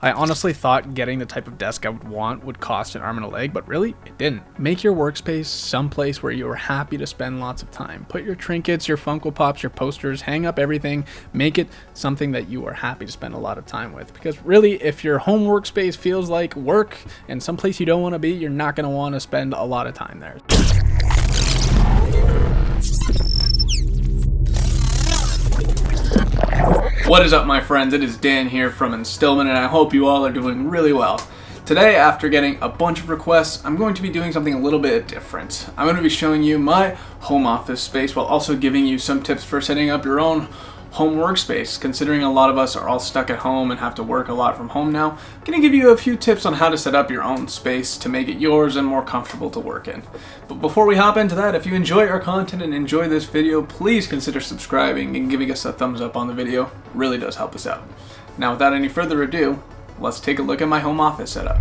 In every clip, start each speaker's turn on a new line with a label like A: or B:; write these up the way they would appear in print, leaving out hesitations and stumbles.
A: I honestly thought getting the type of desk I would want would cost an arm and a leg, but really, it didn't. Make your workspace someplace where you are happy to spend lots of time. Put your trinkets, your Funko Pops, your posters, hang up everything, make it something that you are happy to spend a lot of time with. Because really, if your home workspace feels like work and someplace you don't want to be, you're not going to want to spend a lot of time there. What is up, my friends? It is Dan here from Instillment, and I hope you all are doing really well. Today, after getting a bunch of requests, I'm going to be doing something a little bit different. I'm going to be showing you my home office space while also giving you some tips for setting up your own home workspace. Considering a lot of us are all stuck at home and have to work a lot from home now, I'm going to give you a few tips on how to set up your own space to make it yours and more comfortable to work in. But before we hop into that, if you enjoy our content and enjoy this video, please consider subscribing and giving us a thumbs up on the video. It really does help us out. Now, without any further ado, let's take a look at my home office setup.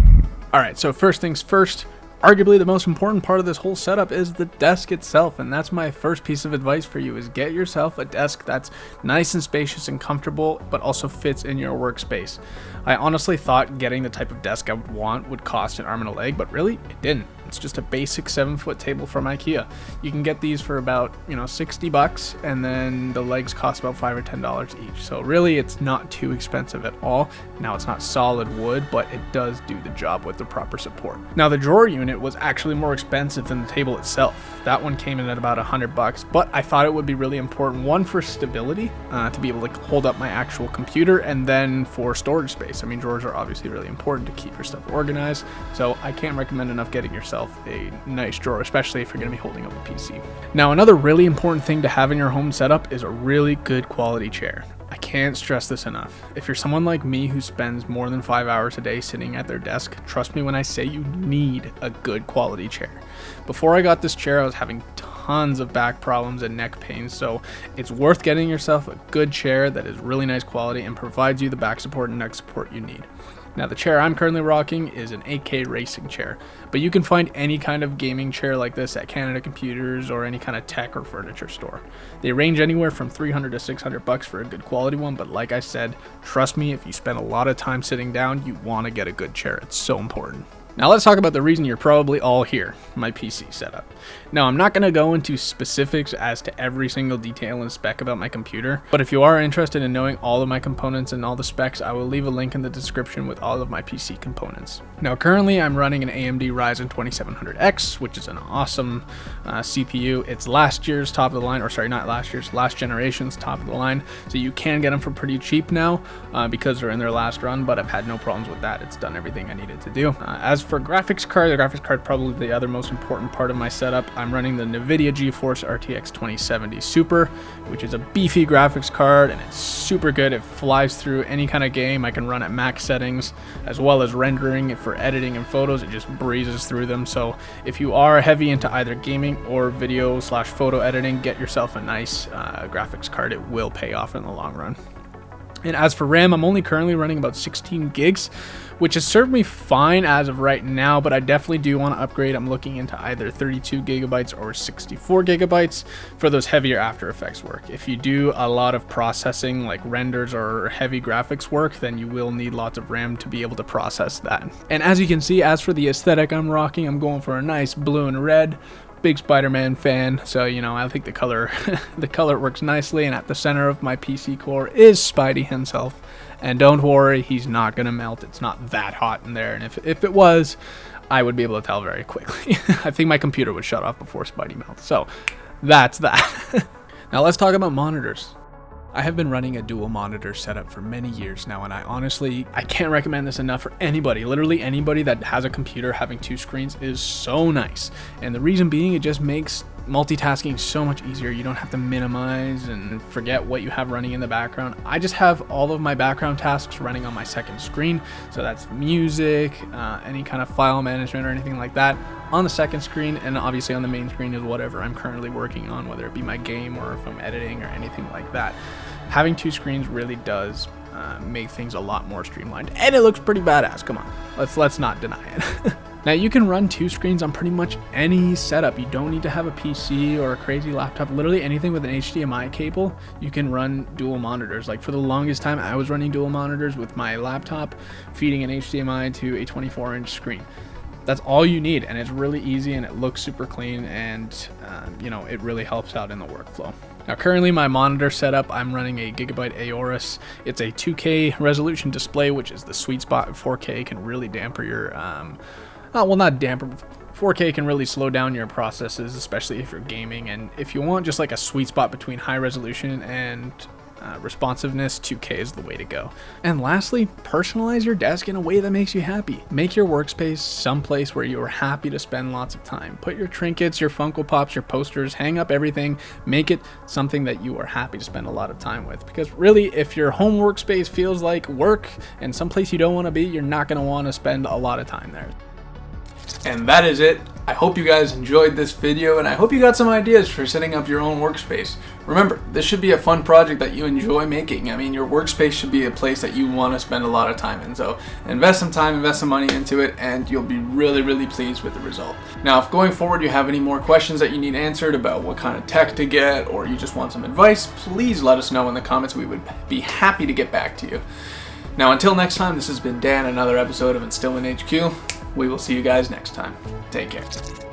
A: Alright, so first things first, arguably the most important part of this whole setup is the desk itself, and that's my first piece of advice for you, is get yourself a desk that's nice and spacious and comfortable, but also fits in your workspace. I honestly thought getting the type of desk I would want would cost an arm and a leg, but really, it didn't. It's just a basic 7-foot table from IKEA. You can get these for about, $60, and then the legs cost about $5 or $10 each. So really, it's not too expensive at all. Now, it's not solid wood, but it does do the job with the proper support. Now, the drawer unit was actually more expensive than the table itself. That one came in at about $100, but I thought it would be really important, one, for stability, to be able to hold up my actual computer, and then for storage space. I mean, drawers are obviously really important to keep your stuff organized, so I can't recommend enough getting yourself a nice drawer, especially if you're going to be holding up a PC. Now, another really important thing to have in your home setup is a really good quality chair. I can't stress this enough. If you're someone like me who spends more than 5 hours a day sitting at their desk, trust me when I say you need a good quality chair. Before I got this chair, I was having tons of back problems and neck pain, so it's worth getting yourself a good chair that is really nice quality and provides you the back support and neck support you need. Now, the chair I'm currently rocking is an 8K racing chair, but you can find any kind of gaming chair like this at Canada Computers or any kind of tech or furniture store. They range anywhere from $300 to $600 for a good quality one, but like I said, trust me, if you spend a lot of time sitting down, you want to get a good chair. It's so important. Now let's talk about the reason you're probably all here, my PC setup. Now, I'm not going to go into specifics as to every single detail and spec about my computer, but if you are interested in knowing all of my components and all the specs, I will leave a link in the description with all of my PC components. Now, currently I'm running an AMD Ryzen 2700X, which is an awesome CPU. It's last generation's top of the line, so you can get them for pretty cheap now because they're in their last run, but I've had no problems with that. It's done everything I needed to do. As for graphics card, the graphics card probably the other most important part of my setup. I'm running the NVIDIA GeForce RTX 2070 Super, which is a beefy graphics card, and it's super good. It flies through any kind of game. I can run at max settings, as well as rendering for editing and photos. It just breezes through them. So if you are heavy into either gaming or video/photo editing, get yourself a nice graphics card. It will pay off in the long run. And as for RAM, I'm only currently running about 16 gigs, which has served me fine as of right now, but I definitely do want to upgrade. I'm looking into either 32 gigabytes or 64 gigabytes for those heavier After Effects work. If you do a lot of processing like renders or heavy graphics work, then you will need lots of RAM to be able to process that. And as you can see, as for the aesthetic I'm rocking, I'm going for a nice blue and red. Big Spider-Man fan, so I think the color works nicely, and at the center of my PC core is Spidey himself. And don't worry, he's not gonna melt. It's not that hot in there, and if it was, I would be able to tell very quickly. I think my computer would shut off before Spidey melts. So that's that. Now let's talk about monitors. I have been running a dual monitor setup for many years now, and I can't recommend this enough for anybody. Literally anybody that has a computer, having two screens is so nice. And the reason being, it just makes multitasking so much easier. You don't have to minimize and forget what you have running in the background. I just have all of my background tasks running on my second screen. So that's music, any kind of file management or anything like that on the second screen, and obviously on the main screen is whatever I'm currently working on, whether it be my game or if I'm editing or anything like that. Having two screens really does make things a lot more streamlined, and it looks pretty badass. Come on, let's not deny it. Now you can run 2 screens on pretty much any setup. You don't need to have a PC or a crazy laptop. Literally anything with an HDMI cable, you can run dual monitors. Like for the longest time, I was running dual monitors with my laptop, feeding an HDMI to a 24-inch screen. That's all you need, and it's really easy, and it looks super clean, and you know, it really helps out in the workflow. Now currently my monitor setup, I'm running a Gigabyte Aorus. It's a 2K resolution display, which is the sweet spot. 4K can really damper your, well, not damper, 4K can really slow down your processes, especially if you're gaming. And if you want just like a sweet spot between high resolution and responsiveness, 2K is the way to go. And lastly, personalize your desk in a way that makes you happy. Make your workspace someplace where you are happy to spend lots of time. Put your trinkets, your Funko Pops, your posters, hang up everything. Make it something that you are happy to spend a lot of time with. Because really, if your home workspace feels like work and someplace you don't want to be, you're not going to want to spend a lot of time there. And that is it. I hope you guys enjoyed this video, and I hope you got some ideas for setting up your own workspace. Remember, this should be a fun project that you enjoy making. I mean, your workspace should be a place that you want to spend a lot of time in. So invest some time, invest some money into it, and you'll be really, really pleased with the result. Now, if going forward you have any more questions that you need answered about what kind of tech to get, or you just want some advice, please let us know in the comments. We would be happy to get back to you. Now, until next time, this has been Dan, another episode of Instillment HQ. We will see you guys next time. Take care.